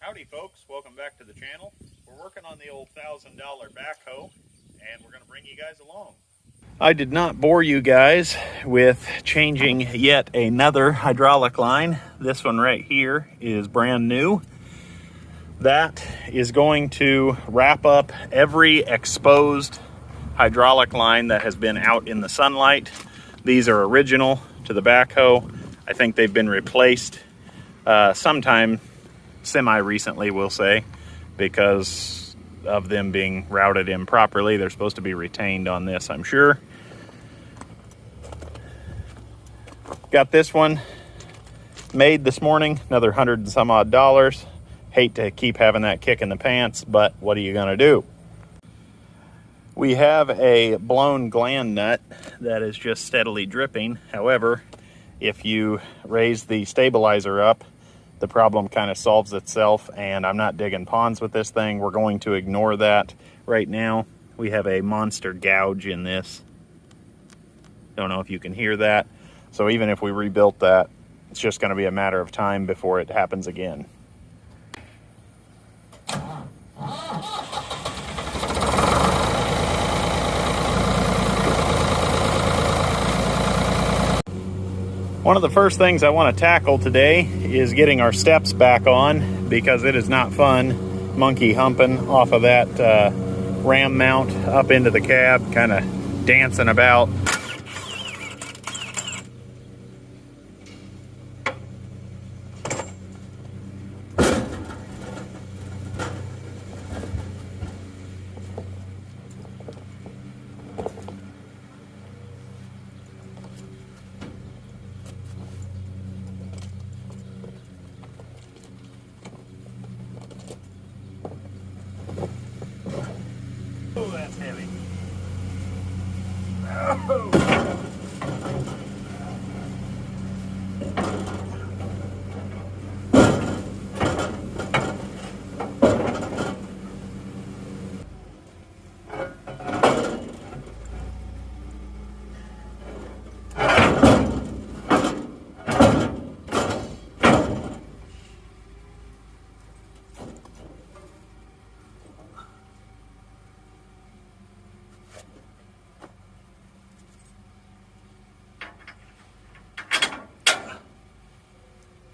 Howdy folks, welcome back to the channel. We're working on the old $1,000 backhoe and we're going to bring you guys along. I did not bore you guys with changing yet another hydraulic line. This one right here is brand new. That is going to wrap up every exposed hydraulic line that has been out in the sunlight. These are original to the backhoe. I think they've been replaced sometime semi-recently, we'll say, because of them being routed improperly. They're supposed to be retained on this, I'm sure. Got this one made this morning, another $100 and some odd. Hate to keep having that kick in the pants, but what are you gonna do? We have a blown gland nut that is just steadily dripping. However, if you raise the stabilizer up, the problem kind of solves itself, and I'm not digging ponds with this thing. We're going to ignore that right now. We have a monster gouge in this. Don't know if you can hear that. So even if we rebuilt that, it's just going to be a matter of time before it happens again. One of the first things I want to tackle today is getting our steps back on, because it is not fun monkey humping off of that ram mount up into the cab, kind of dancing about. Oh, that's heavy. Oh.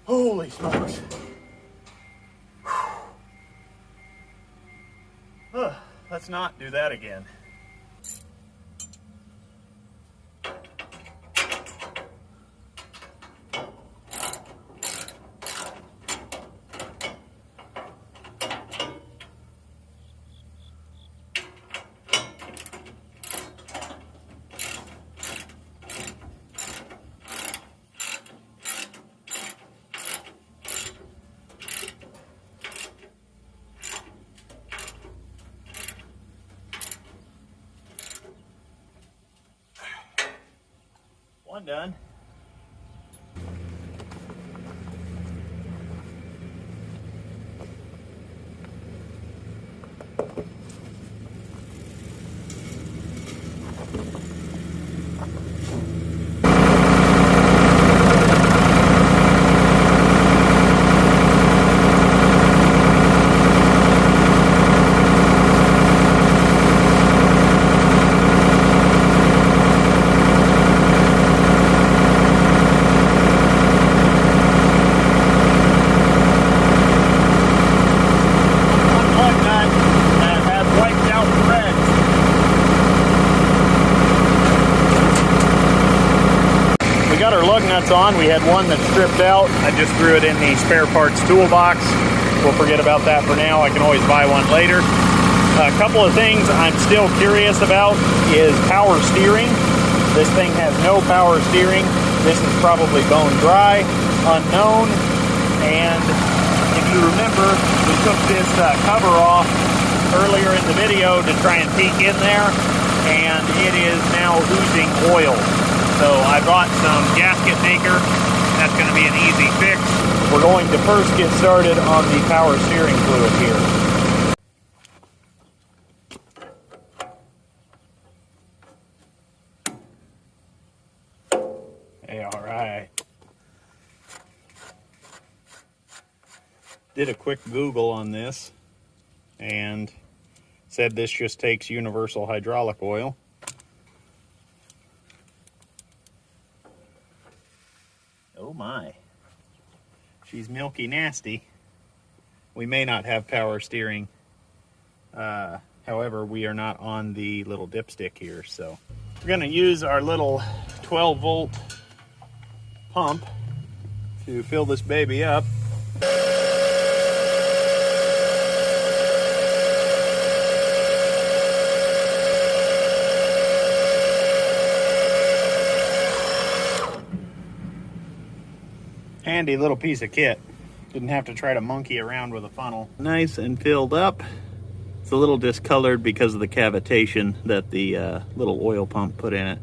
Holy smokes. Let's not do that again. One done. On. We had one that stripped out. I just threw it in the spare parts toolbox. We'll forget about that for now. I can always buy one later. A couple of things I'm still curious about is power steering. This thing has no power steering. This is probably bone dry, unknown. And if you remember, we took this cover off earlier in the video to try and peek in there, and it is now oozing oil. So I bought some gasket maker. That's going to be an easy fix. We're going to first get started on the power steering fluid here. Hey, all right. did a quick Google on this and said this just takes universal hydraulic oil. Oh my, she's milky nasty. We may not have power steering. However, we are not on the little dipstick here, so we're going to use our little 12-volt pump to fill this baby up. Handy little piece of kit. Didn't have to try to monkey around with a funnel. Nice and filled up. It's a little discolored because of the cavitation that the little oil pump put in it.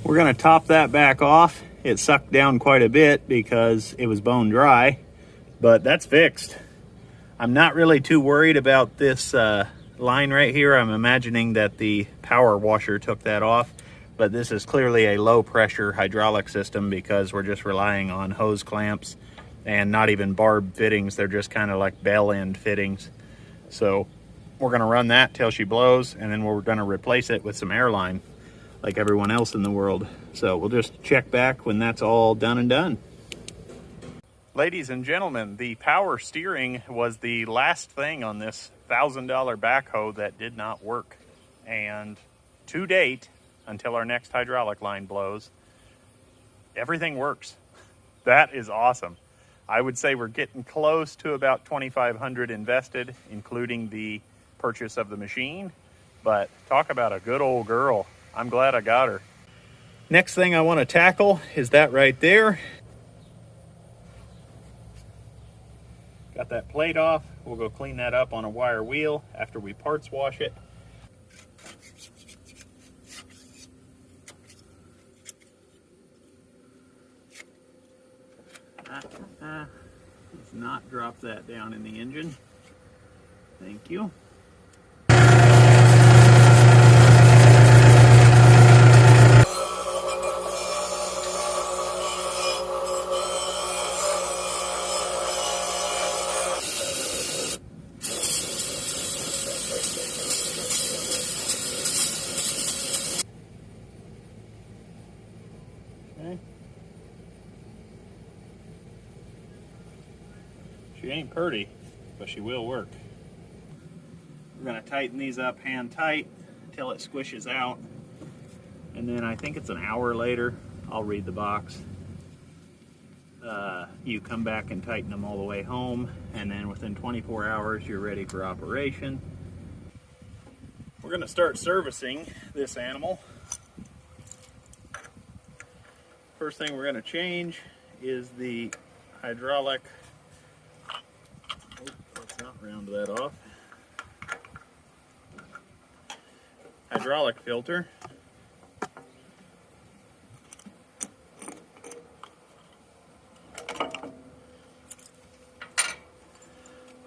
We're going to top that back off. It sucked down quite a bit because it was bone dry, but that's fixed. I'm not really too worried about this line right here. I'm imagining that the power washer took that off, but this is clearly a low pressure hydraulic system because we're just relying on hose clamps and not even barb fittings. They're just kind of like bell end fittings. So we're going to run that till she blows, and then we're going to replace it with some airline like everyone else in the world. So we'll just check back when that's all done and done. Ladies and gentlemen, the power steering was the last thing on this $1,000 backhoe that did not work. And to date, until our next hydraulic line blows, everything works. That is awesome. I would say we're getting close to about $2,500 invested, including the purchase of the machine. But talk about a good old girl. I'm glad I got her. Next thing I want to tackle is that right there. Got that plate off. We'll go clean that up on a wire wheel after we parts wash it. Let's not drop that down in the engine. Thank you. Okay. She ain't pretty, but she will work. We're going to tighten these up hand tight until it squishes out. And then I think it's an hour later, I'll read the box. You come back and tighten them all the way home, and then within 24 hours you're ready for operation. We're going to start servicing this animal. First thing we're going to change is the hydraulic. Let's not round that off. Hydraulic filter.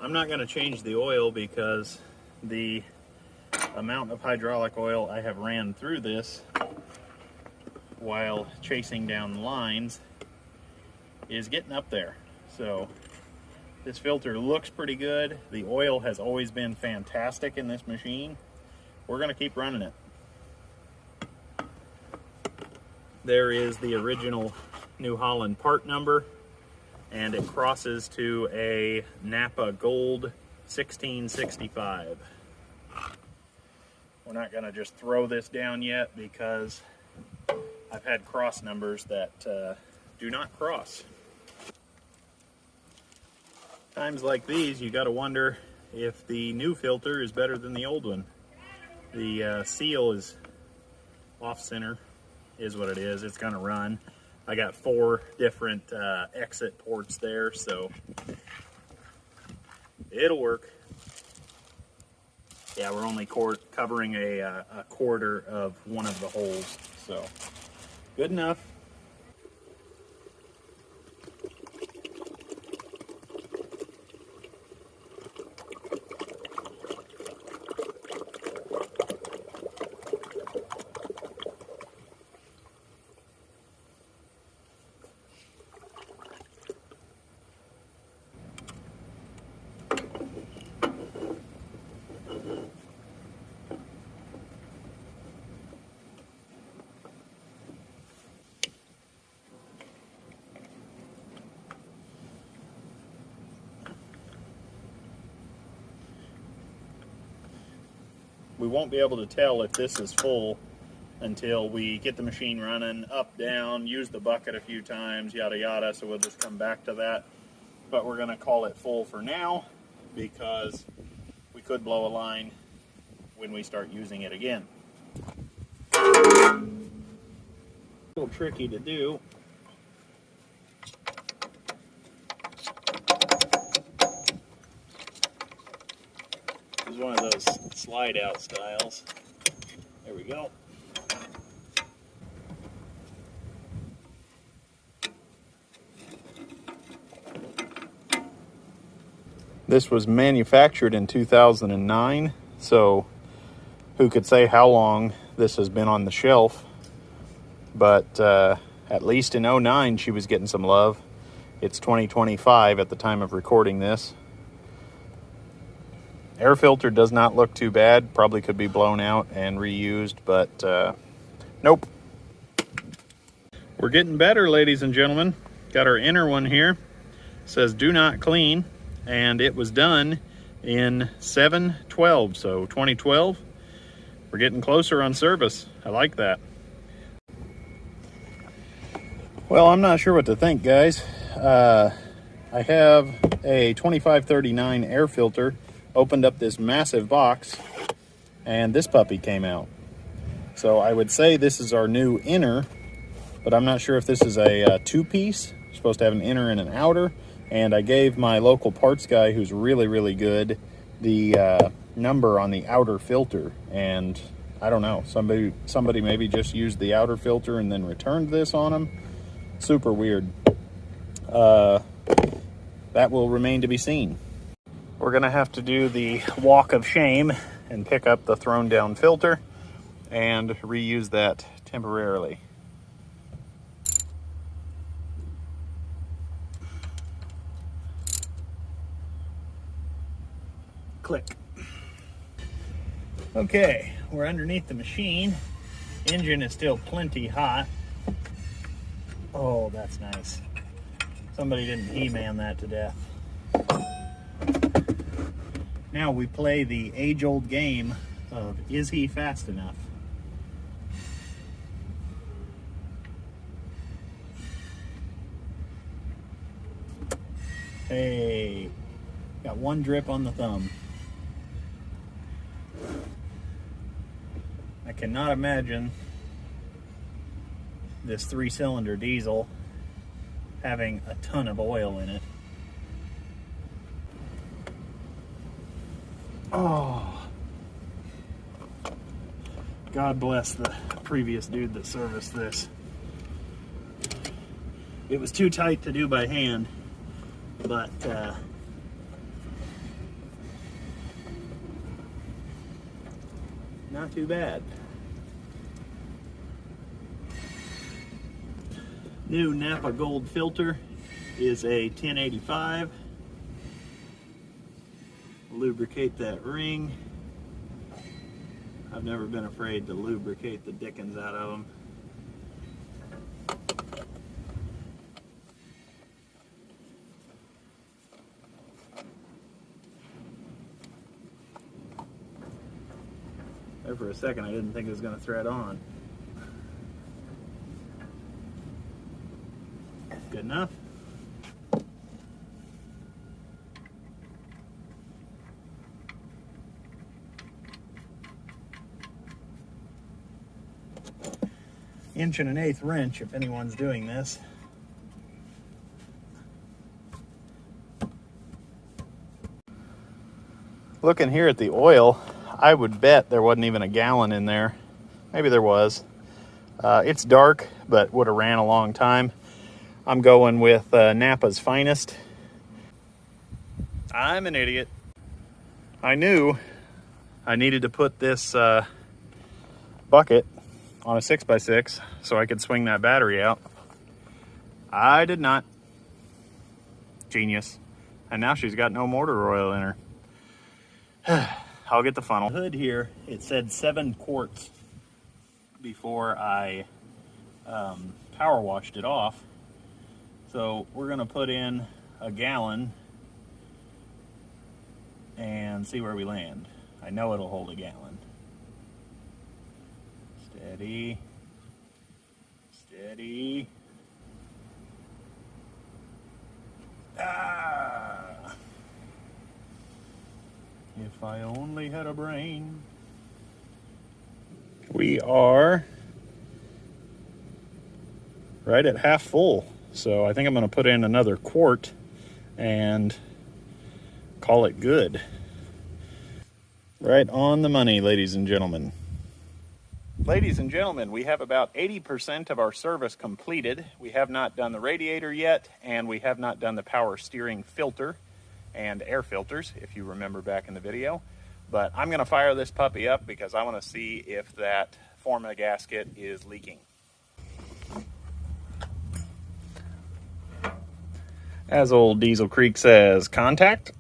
I'm not going to change the oil because the amount of hydraulic oil I have ran through this while chasing down lines is getting up there. So this filter looks pretty good. The oil has always been fantastic in this machine. We're going to keep running it. There is the original New Holland part number, and it crosses to a Napa Gold 1665. We're not going to just throw this down yet because I've had cross numbers that do not cross. Times like these, you got to wonder if the new filter is better than the old one. The seal is off center, is what it is. It's going to run. I got 4 different exit ports there, so it'll work. Yeah, we're only covering a quarter of one of the holes, so good enough. We won't be able to tell if this is full until we get the machine running up, down, use the bucket a few times, yada yada, so we'll just come back to that. But we're going to call it full for now because we could blow a line when we start using it again. A little tricky to do. It's one of those slide out styles. There we go. This was manufactured in 2009, so who could say how long this has been on the shelf, but at least in 09 she was getting some love. It's 2025 at the time of recording this. Air filter does not look too bad. Probably could be blown out and reused, but nope. We're getting better, ladies and gentlemen. Got our inner one here. It says do not clean, and it was done in 7/12, so 2012. We're getting closer on service. I like that. Well, I'm not sure what to think, guys. I have a 2539 air filter. Opened up this massive box, and this puppy came out. So I would say this is our new inner, but I'm not sure if this is a two-piece. You're supposed to have an inner and an outer, and I gave my local parts guy, who's really, really good, the number on the outer filter, and I don't know, somebody maybe just used the outer filter and then returned this on him. Super weird. That will remain to be seen. We're gonna have to do the walk of shame and pick up the thrown down filter and reuse that temporarily. Click. Okay, we're underneath the machine. Engine is still plenty hot. Oh, that's nice. Somebody didn't He-Man that to death. Now we play the age-old game of, is he fast enough? Hey, got one drip on the thumb. I cannot imagine this 3-cylinder diesel having a ton of oil in it. Oh, God bless the previous dude that serviced this. It was too tight to do by hand, but Not too bad. New Napa Gold filter is a 1085. Lubricate that ring. I've never been afraid to lubricate the dickens out of them. There for a second I didn't think it was going to thread on. Good enough. Inch and an eighth wrench if anyone's doing this. Looking here at the oil, I would bet there wasn't even a gallon in there. Maybe there was. It's dark, but would have ran a long time. I'm going with Napa's Finest. I'm an idiot. I knew I needed to put this bucket on a 6x6 so I could swing that battery out. I did not. Genius. And now she's got no motor oil in her. I'll get the funnel. The hood here, it said 7 quarts before I power washed it off. So we're gonna put in a gallon and see where we land. I know it'll hold a gallon. Steady, steady. Ah! If I only had a brain. We are right at half full. So I think I'm going to put in another quart and call it good. Right on the money, ladies and gentlemen. Ladies and gentlemen, we have about 80% of our service completed. We have not done the radiator yet, and we have not done the power steering filter and air filters, if you remember back in the video. But I'm going to fire this puppy up because I want to see if that Forma gasket is leaking. As old Diesel Creek says, contact.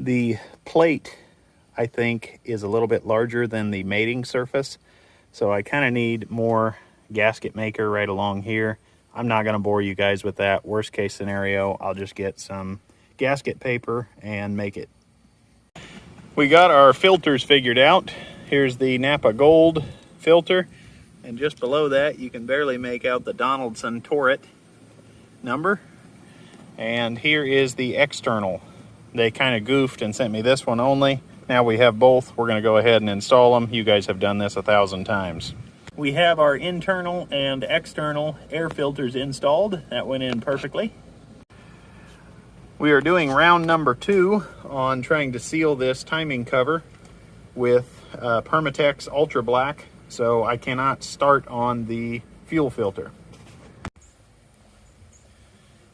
The plate, I think, is a little bit larger than the mating surface, so I kind of need more gasket maker right along here. I'm not going to bore you guys with that. Worst case scenario, I'll just get some gasket paper and make it. We got our filters figured out. Here's the Napa Gold filter, and just below that you can barely make out the Donaldson Torret number. And here is the external. They kind of goofed and sent me this one only. Now we have both. We're going to go ahead and install them. You guys have done this 1,000 times. We have our internal and external air filters installed. That went in perfectly. We are doing round number 2 on trying to seal this timing cover with Permatex Ultra Black, so I cannot start on the fuel filter.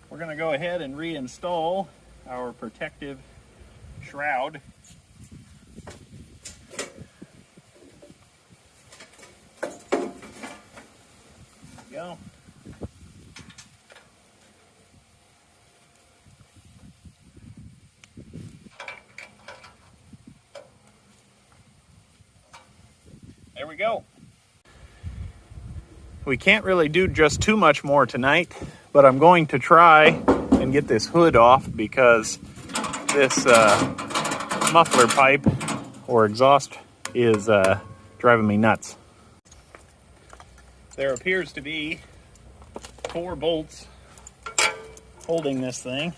We're going to go ahead and reinstall our protective shroud. There we go. There we go. We can't really do just too much more tonight, but I'm going to try and get this hood off because this muffler pipe or exhaust is driving me nuts. There appears to be 4 bolts holding this thing.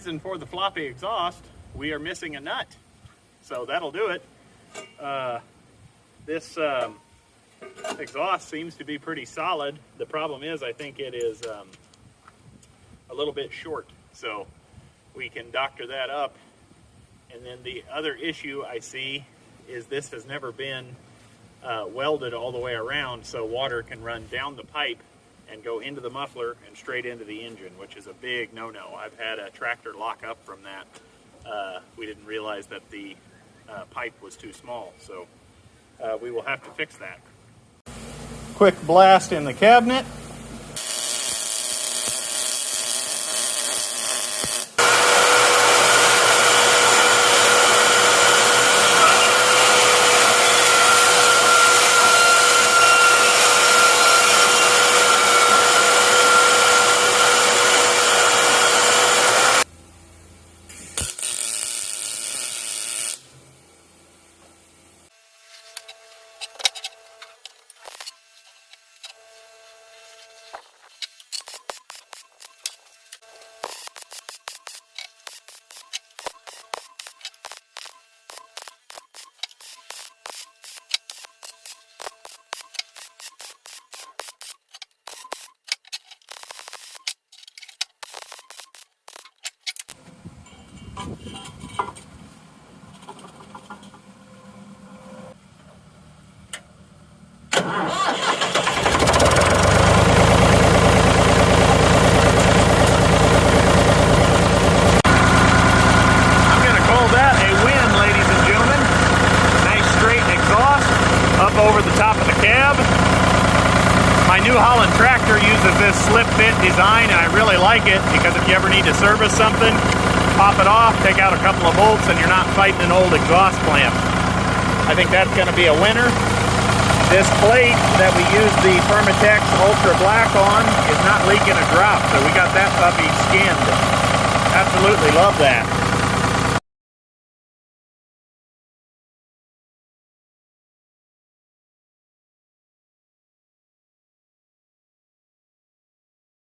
reason for the floppy exhaust, we are missing a nut. So that'll do it. This exhaust seems to be pretty solid. The problem is, I think it is a little bit short. So we can doctor that up. And then the other issue I see is this has never been welded all the way around, so water can run down the pipe and go into the muffler and straight into the engine, which is a big no-no. I've had a tractor lock up from that. We didn't realize that the pipe was too small, so we will have to fix that. Quick blast in the cabinet. Over the top of the cab. My New Holland tractor uses this slip fit design, and I really like it because if you ever need to service something, pop it off, take out a couple of bolts, and you're not fighting an old exhaust clamp. I think that's going to be a winner. This plate that we use the Permatex Ultra Black on is not leaking a drop, so we got that puppy skinned. Absolutely love that.